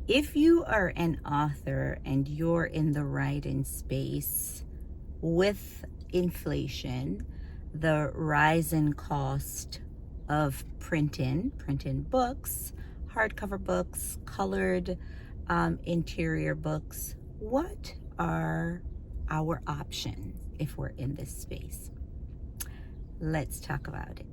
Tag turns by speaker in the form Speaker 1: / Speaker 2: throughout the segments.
Speaker 1: If you are an author and you're in the writing space, with inflation, the rise in cost of printing books, hardcover books, colored interior books, what are our options if we're in this space? Let's talk about it.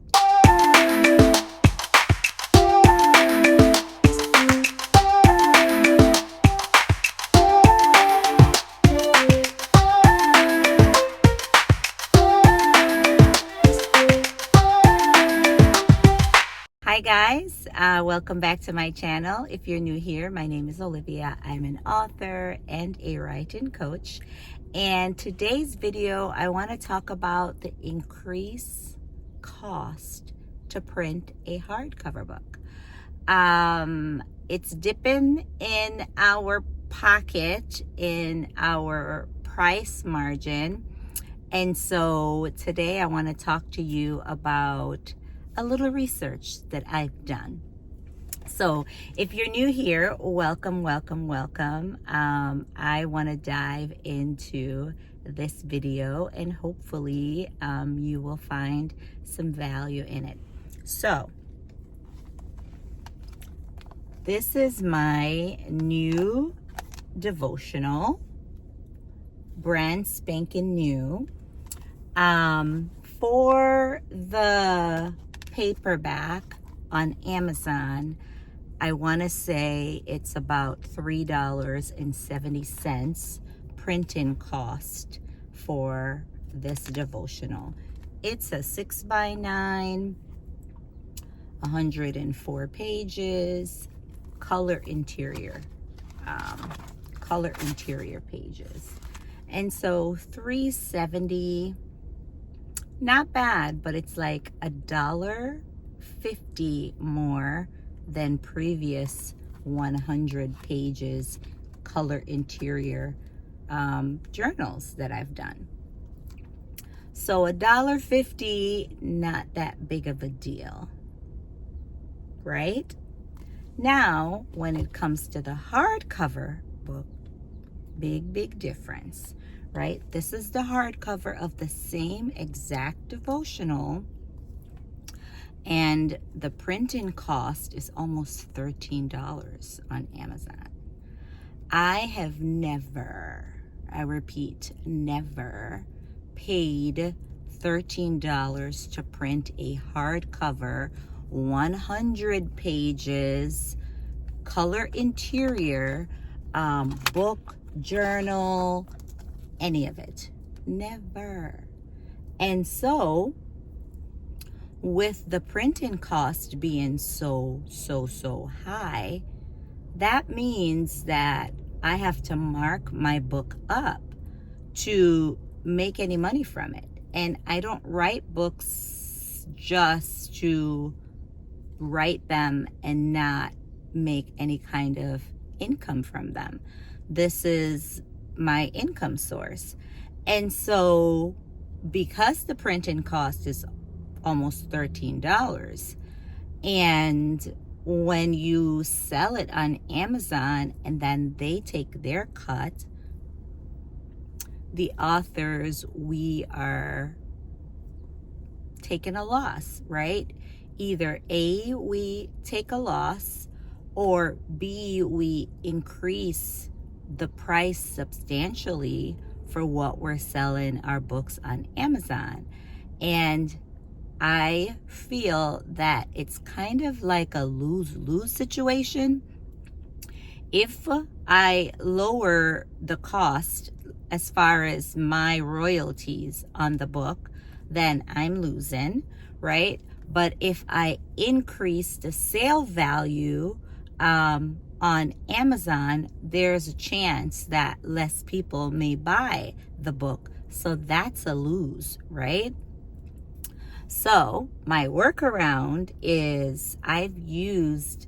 Speaker 1: Hi guys, welcome back to my channel. If you're new here, my name is Olivia. I'm an author and a writing coach. And today's video, I want to talk about the increased cost to print a hardcover book. It's dipping in our pocket, in our price margin. And so today I want to talk to you about a little research that I've done. So if you're new here, welcome. I want to dive into this video and hopefully you will find some value in it. So this is my new devotional, brand spanking new. For the paperback on Amazon, I want to say it's about $3.70 printing cost for this devotional. It's a 6x9, 104 pages, color interior pages. And so $3.70, not bad, but it's like $1.50 more than previous 100 pages color interior journals that I've done. So $1.50, not that big of a deal, right? Now, when it comes to the hardcover book, big difference, right? This is the hardcover of the same exact devotional, and the printing cost is almost $13 on Amazon. I have never, I repeat, never paid $13 to print a hardcover 100 pages color interior book, journal, any of it. Never. And so with the printing cost being so high, that means that I have to mark my book up to make any money from it. And I don't write books just to write them and not make any kind of income from them. This is my income source. And so because the printing cost is almost $13, and when you sell it on Amazon and then they take their cut, the authors, we are taking a loss, right? Either A, we take a loss, or B, we increase the price substantially for what we're selling our books on Amazon. And I feel that it's kind of like a lose-lose situation. If I lower the cost as far as my royalties on the book, then I'm losing, right? But if I increase the sale value on Amazon, there's a chance that less people may buy the book. So that's a lose, right? So my workaround is I've used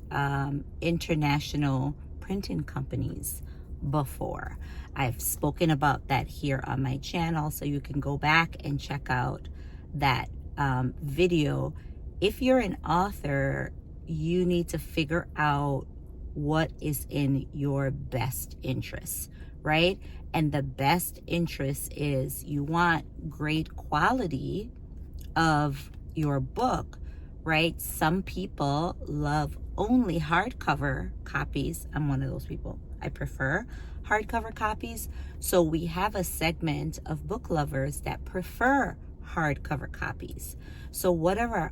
Speaker 1: international printing companies before. I've spoken about that here on my channel, so you can go back and check out that video. If you're an author, you need to figure out what is in your best interest, right? And the best interest is you want great quality of your book, right? Some people love only hardcover copies. I'm one of those people. I prefer hardcover copies. So we have a segment of book lovers that prefer hardcover copies. So what are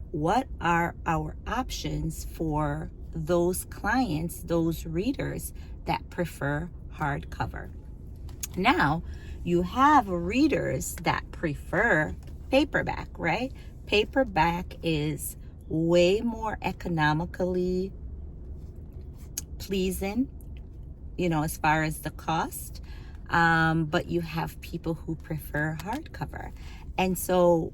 Speaker 1: our options for those clients, those readers that prefer hardcover? Now, you have readers that prefer paperback, right? Paperback is way more economically pleasing, as far as the cost. But you have people who prefer hardcover. And so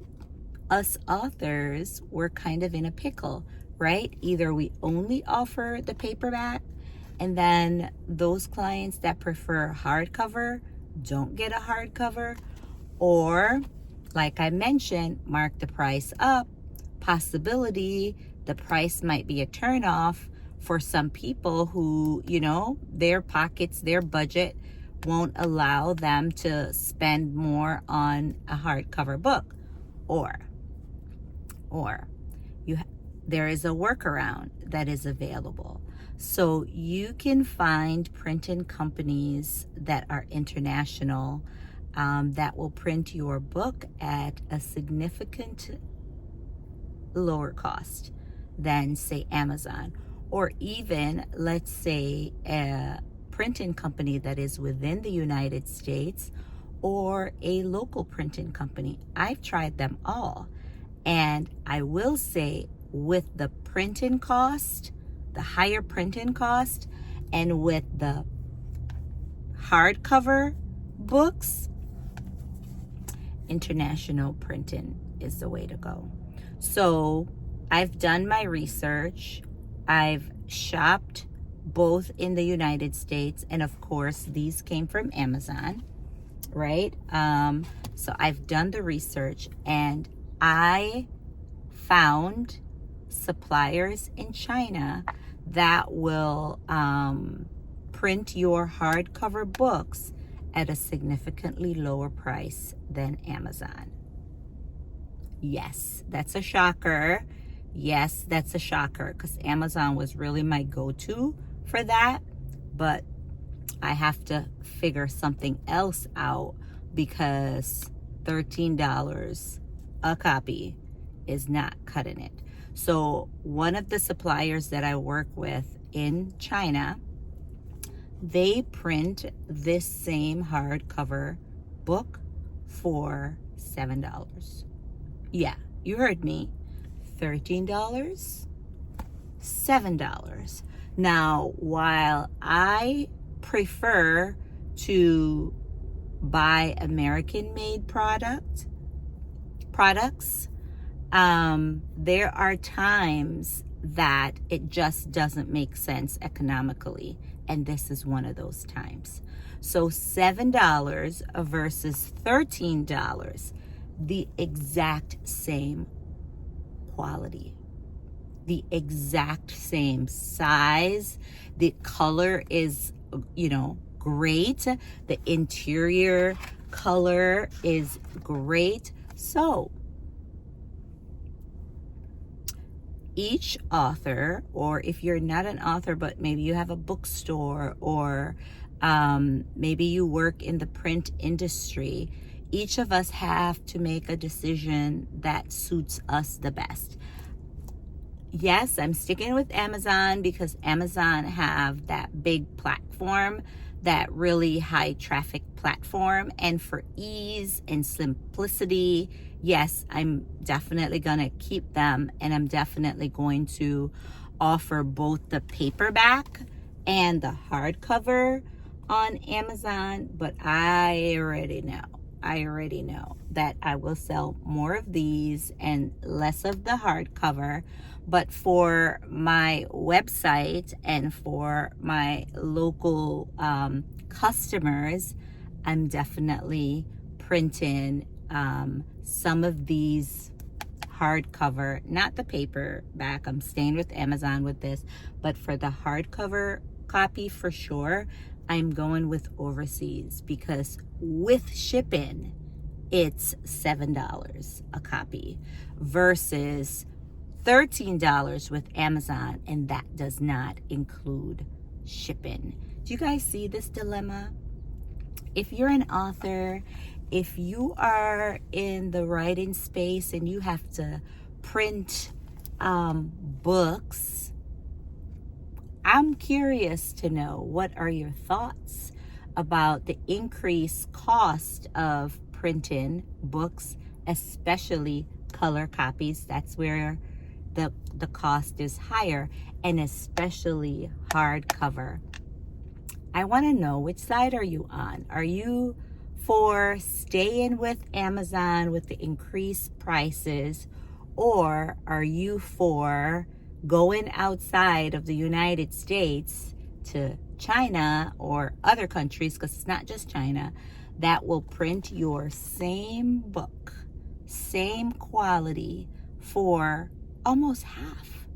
Speaker 1: us authors, we're kind of in a pickle, right? Either we only offer the paperback, and then those clients that prefer hardcover don't get a hardcover, or like I mentioned, mark the price up. Possibility the price might be a turnoff for some people who, their pockets, their budget won't allow them to spend more on a hardcover book. Or there is a workaround that is available. So you can find printing companies that are international, that will print your book at a significant lower cost than, say, Amazon, or even, let's say, a printing company that is within the United States, or a local printing company. I've tried them all, and I will say, with the printing cost, the higher printing cost, and with the hardcover books, international printing is the way to go. So I've done my research. I've shopped both in the United States, and of course these came from Amazon, right? So I've done the research, and I found suppliers in China that will print your hardcover books at a significantly lower price than Amazon. Yes, that's a shocker. Yes, that's a shocker, because Amazon was really my go-to for that. But I have to figure something else out, because $13 a copy is not cutting it. So one of the suppliers that I work with in China, they print this same hardcover book for $7. Yeah, you heard me. $13, $7. Now, while I prefer to buy American-made products, there are times that it just doesn't make sense economically, and this is one of those times. So $7 versus $13, the exact same quality, the exact same size. The color is, great. The interior color is great. So each author, or if you're not an author, but maybe you have a bookstore, or maybe you work in the print industry, each of us have to make a decision that suits us the best. Yes, I'm sticking with Amazon because Amazon have that big platform, that really high traffic platform, and for ease and simplicity, yes, I'm definitely gonna keep them, and I'm definitely going to offer both the paperback and the hardcover on Amazon. But I already know that I will sell more of these and less of the hardcover. But for my website and for my local customers, I'm definitely printing some of these hardcover, not the paperback. I'm staying with Amazon with this, but for the hardcover copy for sure, I'm going with overseas, because with shipping, it's $7 a copy versus $13 with Amazon, and that does not include shipping. Do you guys see this dilemma? If you're an author, if you are in the writing space and you have to print books, I'm curious to know, what are your thoughts about the increased cost of printing books, especially color copies? That's where the cost is higher, and especially hardcover. I want to know, which side are you on? Are you for staying with Amazon with the increased prices, or are you for going outside of the United States to China or other countries, because it's not just China, that will print your same book, same quality, for almost half?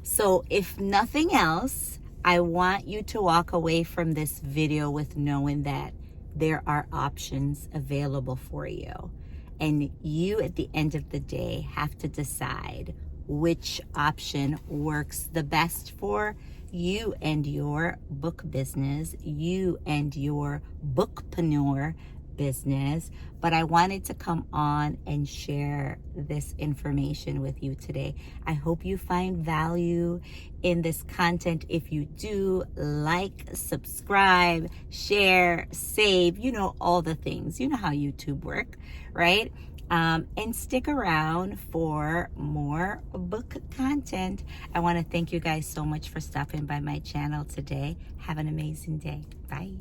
Speaker 1: So if nothing else, I want you to walk away from this video with knowing that there are options available for you. And you, at the end of the day, have to decide which option works the best for you and your book business, you and your bookpreneur business. But I wanted to come on and share this information with you today. I hope you find value in this content. If you do, like, subscribe, share, save, you know, all the things. You know how YouTube work, right? And stick around for more book content. I want to thank you guys so much for stopping by my channel today. Have an amazing day. Bye.